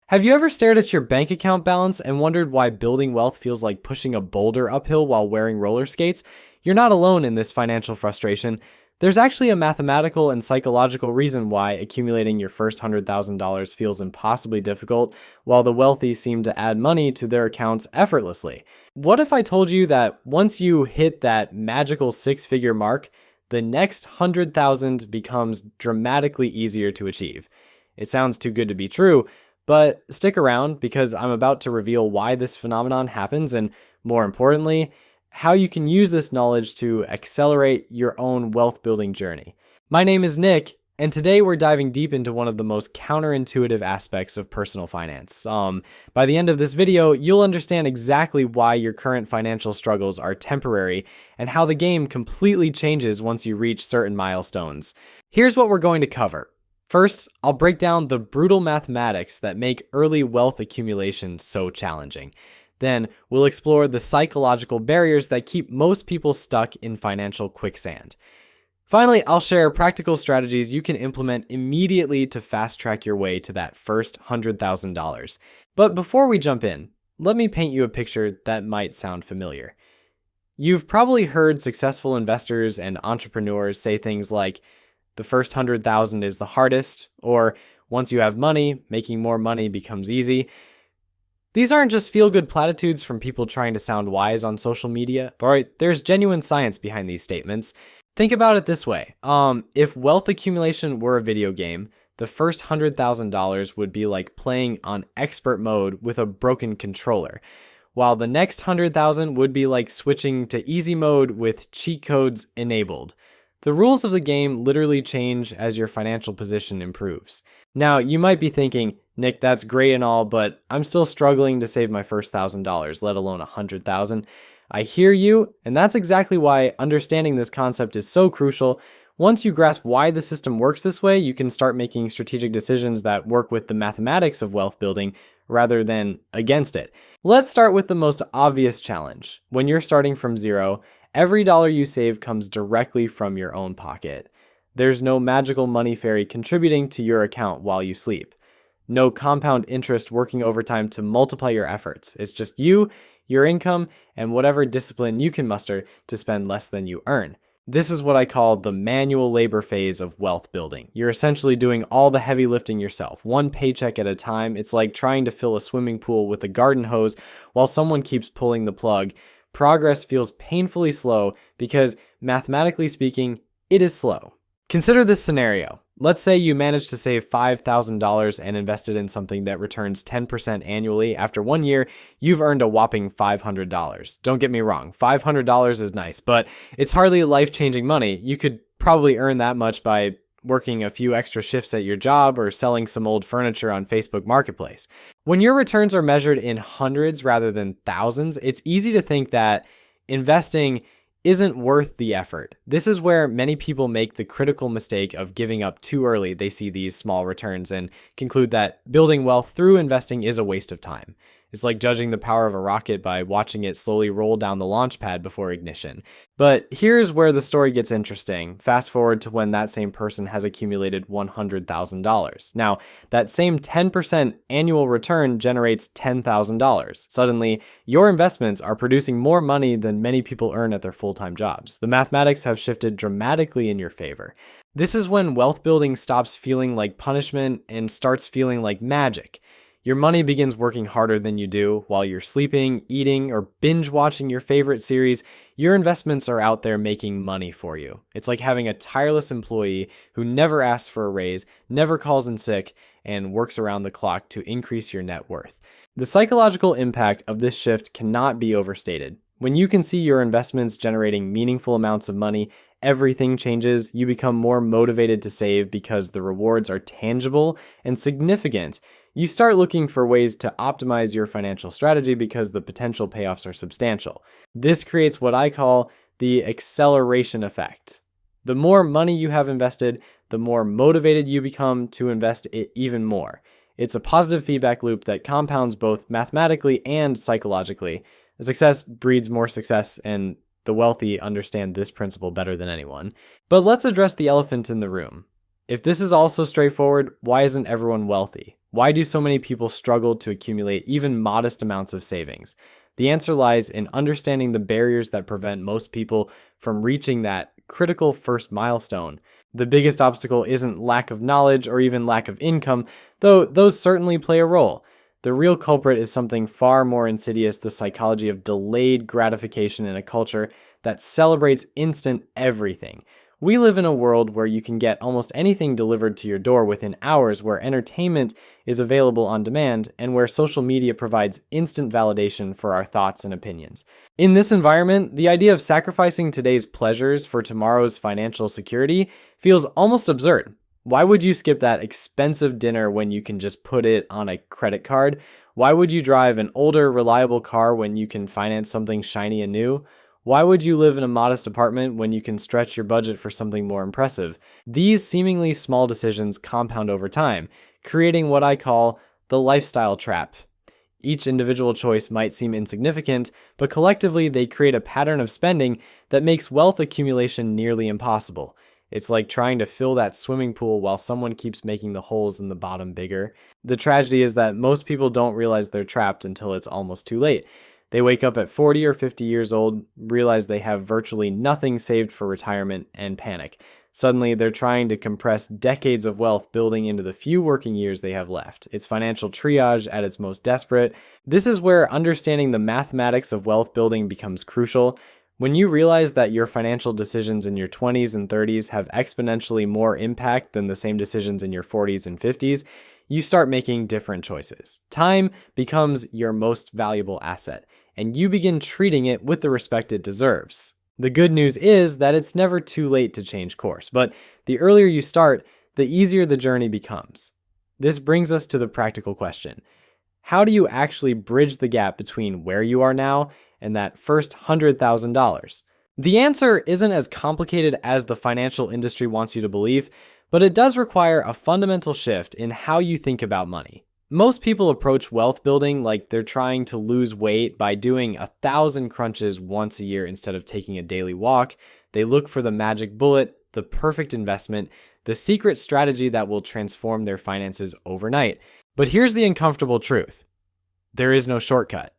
Have you ever stared at your bank account balance and wondered why building wealth feels like pushing a boulder uphill while wearing roller skates? You're not alone in this financial frustration. There's actually a mathematical and psychological reason why accumulating your first $100,000 feels impossibly difficult, while the wealthy seem to add money to their accounts effortlessly. What if I told you that once you hit that magical six-figure mark, the next 100,000 becomes dramatically easier to achieve? It sounds too good to be true, but stick around because I'm about to reveal why this phenomenon happens and, more importantly, how you can use this knowledge to accelerate your own wealth building journey. My name is Nick, and today we're diving deep into one of the most counterintuitive aspects of personal finance. By the end of this video, you'll understand exactly why your current financial struggles are temporary and how the game completely changes once you reach certain milestones. Here's what we're going to cover. First, I'll break down the brutal mathematics that make early wealth accumulation so challenging. Then, we'll explore the psychological barriers that keep most people stuck in financial quicksand. Finally, I'll share practical strategies you can implement immediately to fast-track your way to that first $100,000. But before we jump in, let me paint you a picture that might sound familiar. You've probably heard successful investors and entrepreneurs say things like, the first 100,000 is the hardest, or once you have money, making more money becomes easy. These aren't just feel-good platitudes from people trying to sound wise on social media, but there's genuine science behind these statements. Think about it this way. If wealth accumulation were a video game, the first $100,000 would be like playing on expert mode with a broken controller, while the next 100,000 would be like switching to easy mode with cheat codes enabled. The rules of the game literally change as your financial position improves. Now, you might be thinking, Nick, that's great and all, but I'm still struggling to save my first $1,000, let alone $100,000. I hear you, and that's exactly why understanding this concept is so crucial. Once you grasp why the system works this way, you can start making strategic decisions that work with the mathematics of wealth building rather than against it. Let's start with the most obvious challenge. When you're starting from zero, every dollar you save comes directly from your own pocket. There's no magical money fairy contributing to your account while you sleep. No compound interest working overtime to multiply your efforts. It's just you, your income, and whatever discipline you can muster to spend less than you earn. This is what I call the manual labor phase of wealth building. You're essentially doing all the heavy lifting yourself, one paycheck at a time. It's like trying to fill a swimming pool with a garden hose while someone keeps pulling the plug. Progress feels painfully slow because, mathematically speaking, it is slow. Consider this scenario. Let's say you managed to save $5,000 and invested in something that returns 10% annually. After 1 year, you've earned a whopping $500. Don't get me wrong, $500 is nice, but it's hardly life-changing money. You could probably earn that much by working a few extra shifts at your job or selling some old furniture on Facebook Marketplace. When your returns are measured in hundreds rather than thousands, it's easy to think that investing isn't worth the effort. This is where many people make the critical mistake of giving up too early. They see these small returns and conclude that building wealth through investing is a waste of time. It's like judging the power of a rocket by watching it slowly roll down the launch pad before ignition. But here's where the story gets interesting. Fast forward to when that same person has accumulated $100,000. Now, that same 10% annual return generates $10,000. Suddenly, your investments are producing more money than many people earn at their full-time jobs. The mathematics have shifted dramatically in your favor. This is when wealth building stops feeling like punishment and starts feeling like magic. Your money begins working harder than you do. While you're sleeping, eating, or binge watching your favorite series, your investments are out there making money for you. It's like having a tireless employee who never asks for a raise, never calls in sick, and works around the clock to increase your net worth. The psychological impact of this shift cannot be overstated. When you can see your investments generating meaningful amounts of money, everything changes. You become more motivated to save because the rewards are tangible and significant. You start looking for ways to optimize your financial strategy because the potential payoffs are substantial. This creates what I call the acceleration effect. The more money you have invested, the more motivated you become to invest it even more. It's a positive feedback loop that compounds both mathematically and psychologically. Success breeds more success, and the wealthy understand this principle better than anyone. But let's address the elephant in the room. If this is also straightforward, why isn't everyone wealthy? Why do so many people struggle to accumulate even modest amounts of savings? The answer lies in understanding the barriers that prevent most people from reaching that critical first milestone. The biggest obstacle isn't lack of knowledge or even lack of income, though those certainly play a role. The real culprit is something far more insidious: the psychology of delayed gratification in a culture that celebrates instant everything. We live in a world where you can get almost anything delivered to your door within hours, where entertainment is available on demand, and where social media provides instant validation for our thoughts and opinions. In this environment, the idea of sacrificing today's pleasures for tomorrow's financial security feels almost absurd. Why would you skip that expensive dinner when you can just put it on a credit card? Why would you drive an older, reliable car when you can finance something shiny and new? Why would you live in a modest apartment when you can stretch your budget for something more impressive? These seemingly small decisions compound over time, creating what I call the lifestyle trap. Each individual choice might seem insignificant, but collectively they create a pattern of spending that makes wealth accumulation nearly impossible. It's like trying to fill that swimming pool while someone keeps making the holes in the bottom bigger. The tragedy is that most people don't realize they're trapped until it's almost too late. They wake up at 40 or 50 years old, realize they have virtually nothing saved for retirement, and panic. Suddenly, they're trying to compress decades of wealth building into the few working years they have left. It's financial triage at its most desperate. This is where understanding the mathematics of wealth building becomes crucial. When you realize that your financial decisions in your 20s and 30s have exponentially more impact than the same decisions in your 40s and 50s, you start making different choices. Time becomes your most valuable asset, and you begin treating it with the respect it deserves. The good news is that it's never too late to change course, but the earlier you start, the easier the journey becomes. This brings us to the practical question. How do you actually bridge the gap between where you are now and that first $100,000? The answer isn't as complicated as the financial industry wants you to believe, but it does require a fundamental shift in how you think about money. Most people approach wealth building like they're trying to lose weight by doing 1,000 crunches once a year instead of taking a daily walk. They look for the magic bullet, the perfect investment, the secret strategy that will transform their finances overnight. But here's the uncomfortable truth. There is no shortcut.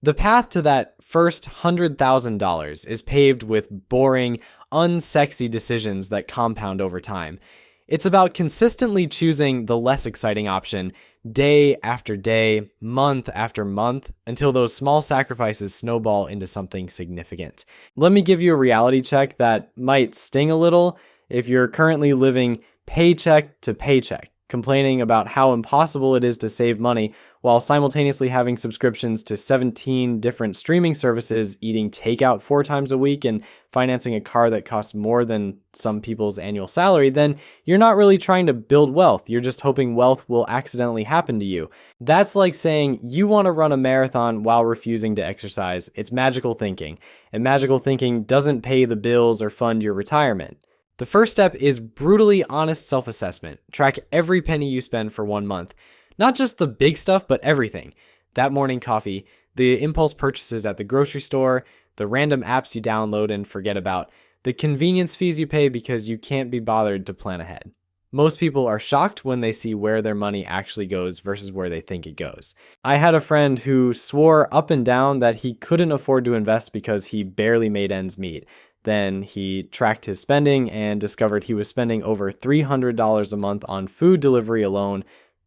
The path to that first $100,000 is paved with boring, unsexy decisions that compound over time. It's about consistently choosing the less exciting option day after day, month after month, until those small sacrifices snowball into something significant. Let me give you a reality check that might sting a little if you're currently living paycheck to paycheck, complaining about how impossible it is to save money while simultaneously having subscriptions to 17 different streaming services, eating takeout 4 times a week, and financing a car that costs more than some people's annual salary, then you're not really trying to build wealth. You're just hoping wealth will accidentally happen to you. That's like saying you want to run a marathon while refusing to exercise. It's magical thinking, and magical thinking doesn't pay the bills or fund your retirement. The first step is brutally honest self-assessment. Track every penny you spend for 1 month. Not just the big stuff, but everything. That morning coffee, the impulse purchases at the grocery store, the random apps you download and forget about, the convenience fees you pay because you can't be bothered to plan ahead. Most people are shocked when they see where their money actually goes versus where they think it goes. I had a friend who swore up and down that he couldn't afford to invest because he barely made ends meet. Then he tracked his spending and discovered he was spending over $300 a month on food delivery alone.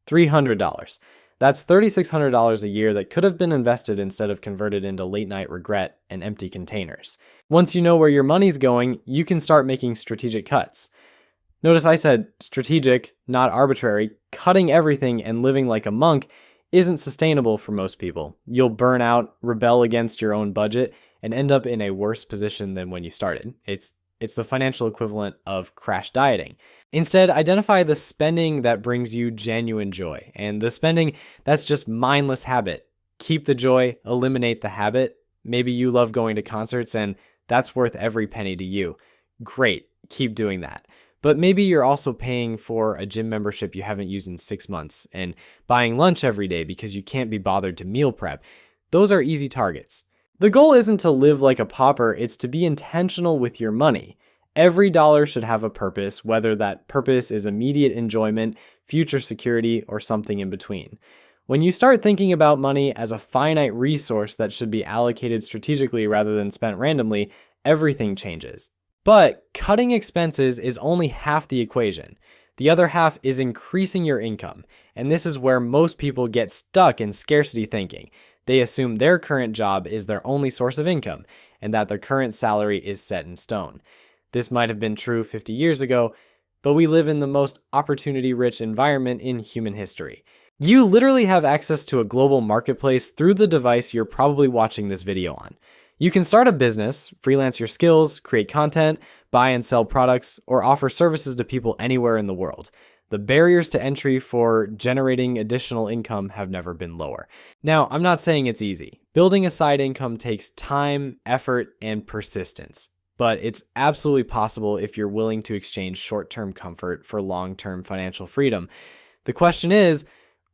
$300. That's $3,600 a year that could have been invested instead of converted into late night regret and empty containers. Once you know where your money's going, you can start making strategic cuts. Notice I said strategic, not arbitrary. Cutting everything and living like a monk isn't sustainable for most people. You'll burn out, rebel against your own budget, and end up in a worse position than when you started. It's the financial equivalent of crash dieting. Instead, identify the spending that brings you genuine joy, and the spending that's just mindless habit. Keep the joy, eliminate the habit. Maybe you love going to concerts and that's worth every penny to you. Great, keep doing that. But maybe you're also paying for a gym membership you haven't used in 6 months and buying lunch every day because you can't be bothered to meal prep. Those are easy targets. The goal isn't to live like a pauper, it's to be intentional with your money. Every dollar should have a purpose, whether that purpose is immediate enjoyment, future security, or something in between. When you start thinking about money as a finite resource that should be allocated strategically rather than spent randomly, everything changes. But cutting expenses is only half the equation. The other half is increasing your income, and this is where most people get stuck in scarcity thinking. They assume their current job is their only source of income, and that their current salary is set in stone. This might have been true 50 years ago, but we live in the most opportunity-rich environment in human history. You literally have access to a global marketplace through the device you're probably watching this video on. You can start a business, freelance your skills, create content, buy and sell products, or offer services to people anywhere in the world. The barriers to entry for generating additional income have never been lower. Now, I'm not saying it's easy. Building a side income takes time, effort, and persistence. But it's absolutely possible if you're willing to exchange short-term comfort for long-term financial freedom. The question is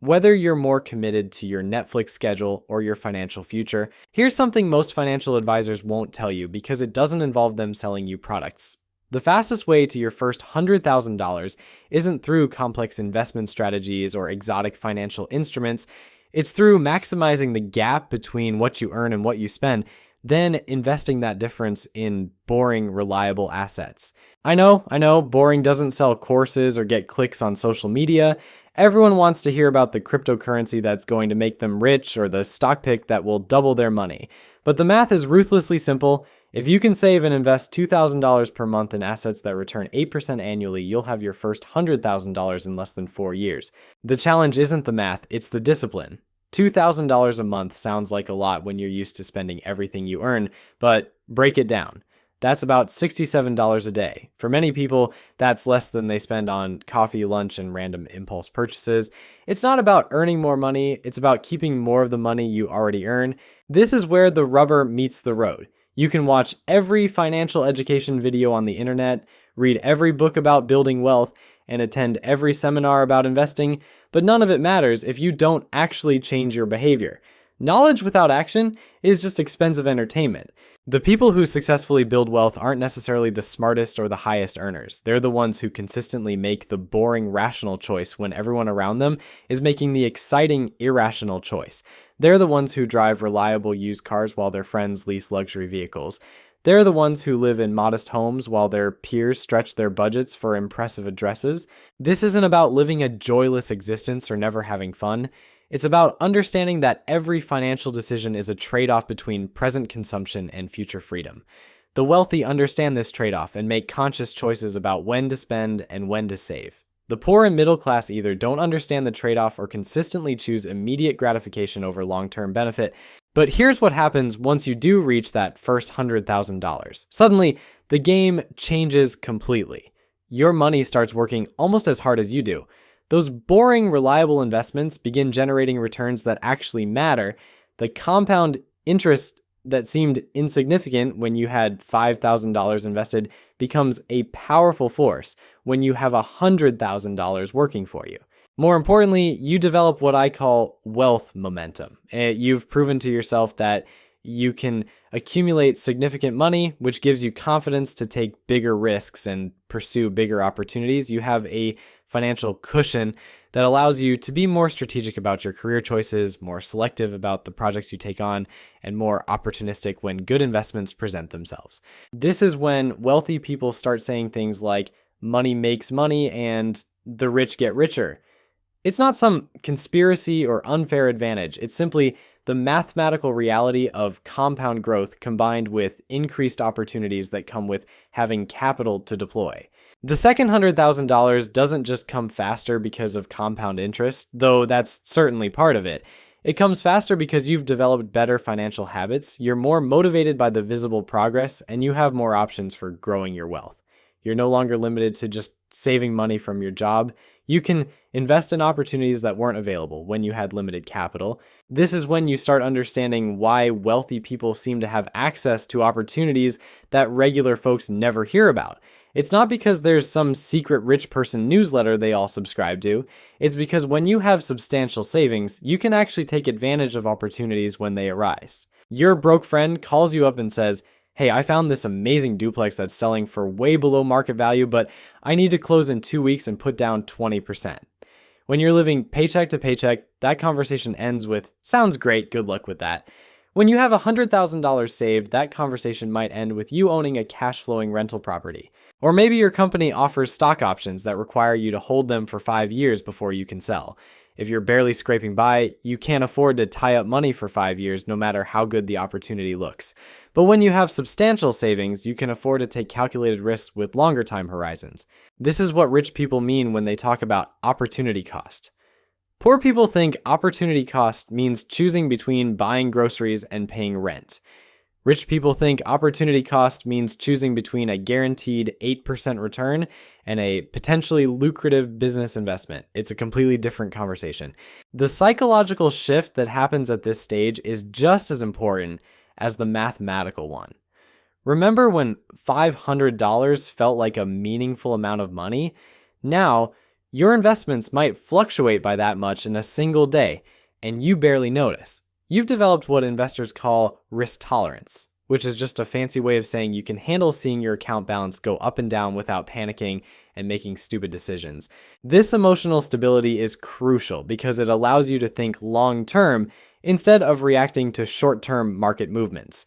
whether you're more committed to your Netflix schedule or your financial future. Here's something most financial advisors won't tell you because it doesn't involve them selling you products. The fastest way to your first $100,000 isn't through complex investment strategies or exotic financial instruments. It's through maximizing the gap between what you earn and what you spend, then investing that difference in boring, reliable assets. I know, boring doesn't sell courses or get clicks on social media. Everyone wants to hear about the cryptocurrency that's going to make them rich or the stock pick that will double their money. But the math is ruthlessly simple. If you can save and invest $2,000 per month in assets that return 8% annually, you'll have your first $100,000 in less than 4 years. The challenge isn't the math, it's the discipline. $2,000 a month sounds like a lot when you're used to spending everything you earn, but break it down. That's about $67 a day. For many people, that's less than they spend on coffee, lunch, and random impulse purchases. It's not about earning more money, it's about keeping more of the money you already earn. This is where the rubber meets the road. You can watch every financial education video on the internet, read every book about building wealth, and attend every seminar about investing, but none of it matters if you don't actually change your behavior. Knowledge without action is just expensive entertainment. The people who successfully build wealth aren't necessarily the smartest or the highest earners. They're the ones who consistently make the boring rational choice when everyone around them is making the exciting irrational choice. They're the ones who drive reliable used cars while their friends lease luxury vehicles. They're the ones who live in modest homes while their peers stretch their budgets for impressive addresses. This isn't about living a joyless existence or never having fun. It's about understanding that every financial decision is a trade-off between present consumption and future freedom. The wealthy understand this trade-off and make conscious choices about when to spend and when to save. The poor and middle class either don't understand the trade-off or consistently choose immediate gratification over long-term benefit. But here's what happens once you do reach that first $100,000. Suddenly, the game changes completely. Your money starts working almost as hard as you do. Those boring, reliable investments begin generating returns that actually matter. The compound interest that seemed insignificant when you had $5,000 invested becomes a powerful force when you have $100,000 working for you. More importantly, you develop what I call wealth momentum. You've proven to yourself that you can accumulate significant money, which gives you confidence to take bigger risks and pursue bigger opportunities. You have a financial cushion that allows you to be more strategic about your career choices, more selective about the projects you take on, and more opportunistic when good investments present themselves. This is when wealthy people start saying things like, money makes money and the rich get richer. It's not some conspiracy or unfair advantage. It's simply the mathematical reality of compound growth combined with increased opportunities that come with having capital to deploy. The second $100,000 doesn't just come faster because of compound interest, though that's certainly part of it. It comes faster because you've developed better financial habits, you're more motivated by the visible progress, and you have more options for growing your wealth. You're no longer limited to just saving money from your job. You can invest in opportunities that weren't available when you had limited capital. This is when you start understanding why wealthy people seem to have access to opportunities that regular folks never hear about. It's not because there's some secret rich person newsletter they all subscribe to. It's because when you have substantial savings, you can actually take advantage of opportunities when they arise. Your broke friend calls you up and says, Hey, I found this amazing duplex that's selling for way below market value, but I need to close in 2 weeks and put down 20%. When you're living paycheck to paycheck, that conversation ends with, sounds great, good luck with that. When you have $100,000 saved, that conversation might end with you owning a cash flowing rental property. Or maybe your company offers stock options that require you to hold them for 5 years before you can sell. If you're barely scraping by, you can't afford to tie up money for 5 years no matter how good the opportunity looks. But when you have substantial savings, you can afford to take calculated risks with longer time horizons. This is what rich people mean when they talk about opportunity cost. Poor people think opportunity cost means choosing between buying groceries and paying rent. Rich people think opportunity cost means choosing between a guaranteed 8% return and a potentially lucrative business investment. It's a completely different conversation. The psychological shift that happens at this stage is just as important as the mathematical one. Remember when $500 felt like a meaningful amount of money? Now, your investments might fluctuate by that much in a single day, and you barely notice. You've developed what investors call risk tolerance, which is just a fancy way of saying you can handle seeing your account balance go up and down without panicking and making stupid decisions. This emotional stability is crucial because it allows you to think long-term instead of reacting to short-term market movements.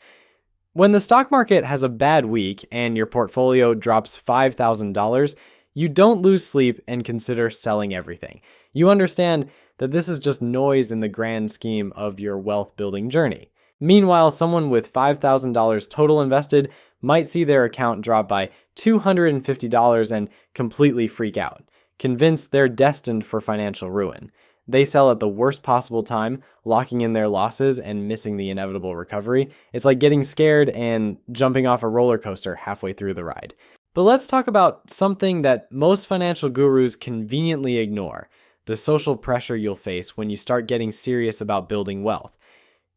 When the stock market has a bad week and your portfolio drops $5,000, you don't lose sleep and consider selling everything. You understand that this is just noise in the grand scheme of your wealth building journey. Meanwhile, someone with $5,000 total invested might see their account drop by $250 and completely freak out, convinced they're destined for financial ruin. They sell at the worst possible time, locking in their losses and missing the inevitable recovery. It's like getting scared and jumping off a roller coaster halfway through the ride. But let's talk about something that most financial gurus conveniently ignore: the social pressure you'll face when you start getting serious about building wealth.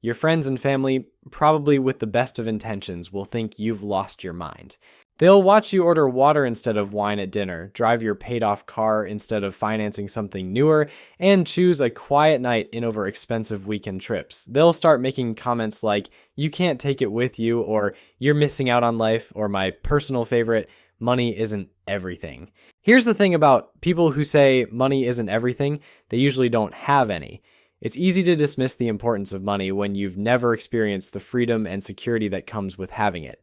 Your friends and family, probably with the best of intentions, will think you've lost your mind. They'll watch you order water instead of wine at dinner, drive your paid-off car instead of financing something newer, and choose a quiet night in over expensive weekend trips. They'll start making comments like, "You can't take it with you," or "You're missing out on life," or my personal favorite, "Money isn't everything." Here's the thing about people who say money isn't everything: they usually don't have any. It's easy to dismiss the importance of money when you've never experienced the freedom and security that comes with having it.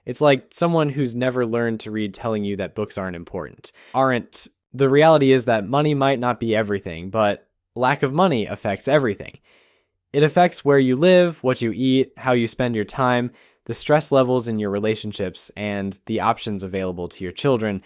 It's like someone who's never learned to read telling you that books aren't important. The reality is that money might not be everything, but lack of money affects everything. It affects where you live, what you eat, how you spend your time, the stress levels in your relationships, and the options available to your children.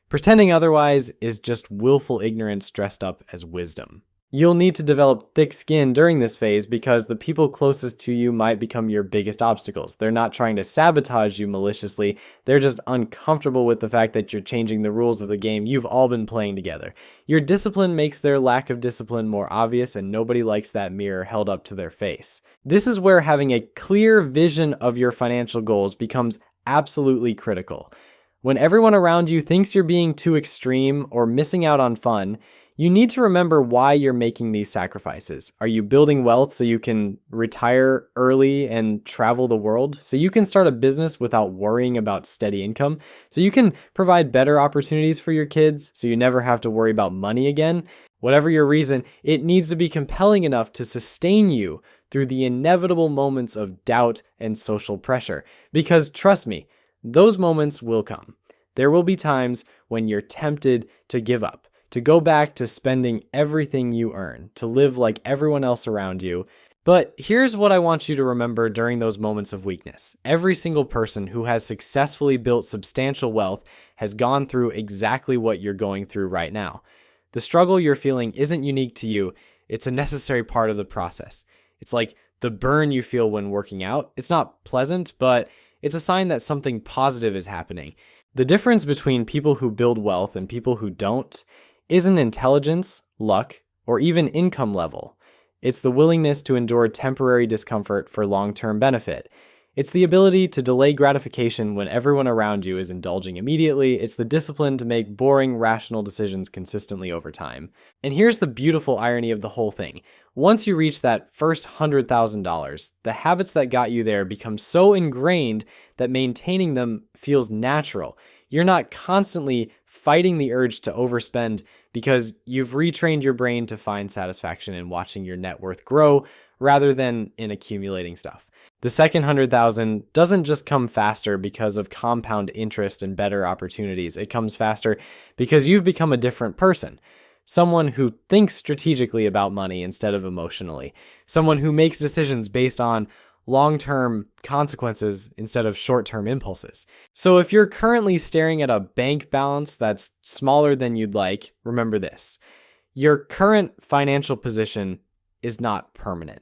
Pretending otherwise is just willful ignorance dressed up as wisdom. You'll need to develop thick skin during this phase because the people closest to you might become your biggest obstacles. They're not trying to sabotage you maliciously, they're just uncomfortable with the fact that you're changing the rules of the game you've all been playing together. Your discipline makes their lack of discipline more obvious, and nobody likes that mirror held up to their face. This is where having a clear vision of your financial goals becomes absolutely critical. When everyone around you thinks you're being too extreme or missing out on fun, you need to remember why you're making these sacrifices. Are you building wealth so you can retire early and travel the world? So you can start a business without worrying about steady income? So you can provide better opportunities for your kids so you never have to worry about money again? Whatever your reason, it needs to be compelling enough to sustain you through the inevitable moments of doubt and social pressure. Because trust me, those moments will come. There will be times when you're tempted to give up, to go back to spending everything you earn, to live like everyone else around you. But here's what I want you to remember during those moments of weakness. Every single person who has successfully built substantial wealth has gone through exactly what you're going through right now. The struggle you're feeling isn't unique to you. It's a necessary part of the process. It's like the burn you feel when working out. It's not pleasant, but it's a sign that something positive is happening. The difference between people who build wealth and people who don't isn't intelligence, luck, or even income level. It's the willingness to endure temporary discomfort for long-term benefit. It's the ability to delay gratification when everyone around you is indulging immediately. It's the discipline to make boring, rational decisions consistently over time. And here's the beautiful irony of the whole thing. Once you reach that first $100,000, the habits that got you there become so ingrained that maintaining them feels natural. You're not constantly fighting the urge to overspend because you've retrained your brain to find satisfaction in watching your net worth grow rather than in accumulating stuff. The second 100,000 doesn't just come faster because of compound interest and better opportunities. It comes faster because you've become a different person. Someone who thinks strategically about money instead of emotionally. Someone who makes decisions based on long-term consequences instead of short-term impulses. So if you're currently staring at a bank balance that's smaller than you'd like, remember this. Your current financial position is not permanent.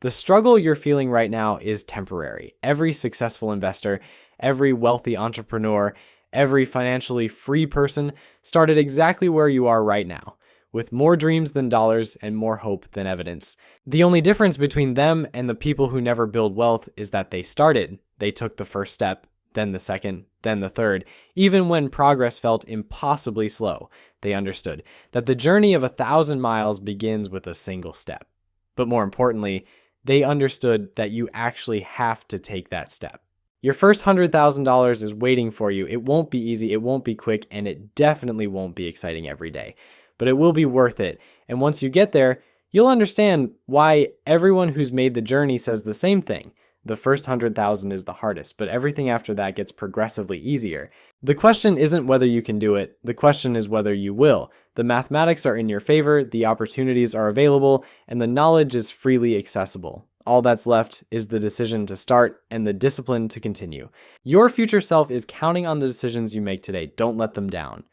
The struggle you're feeling right now is temporary. Every successful investor, every wealthy entrepreneur, every financially free person started exactly where you are right now, with more dreams than dollars and more hope than evidence. The only difference between them and the people who never build wealth is that they started. They took the first step, then the second, then the third. Even when progress felt impossibly slow, they understood that the journey of 1,000 miles begins with a single step. But more importantly, they understood that you actually have to take that step. Your first $100,000 is waiting for you. It won't be easy, it won't be quick, and it definitely won't be exciting every day. But it will be worth it. And once you get there, you'll understand why everyone who's made the journey says the same thing. The first 100,000 is the hardest, but everything after that gets progressively easier. The question isn't whether you can do it, the question is whether you will. The mathematics are in your favor, the opportunities are available, and the knowledge is freely accessible. All that's left is the decision to start and the discipline to continue. Your future self is counting on the decisions you make today. Don't let them down.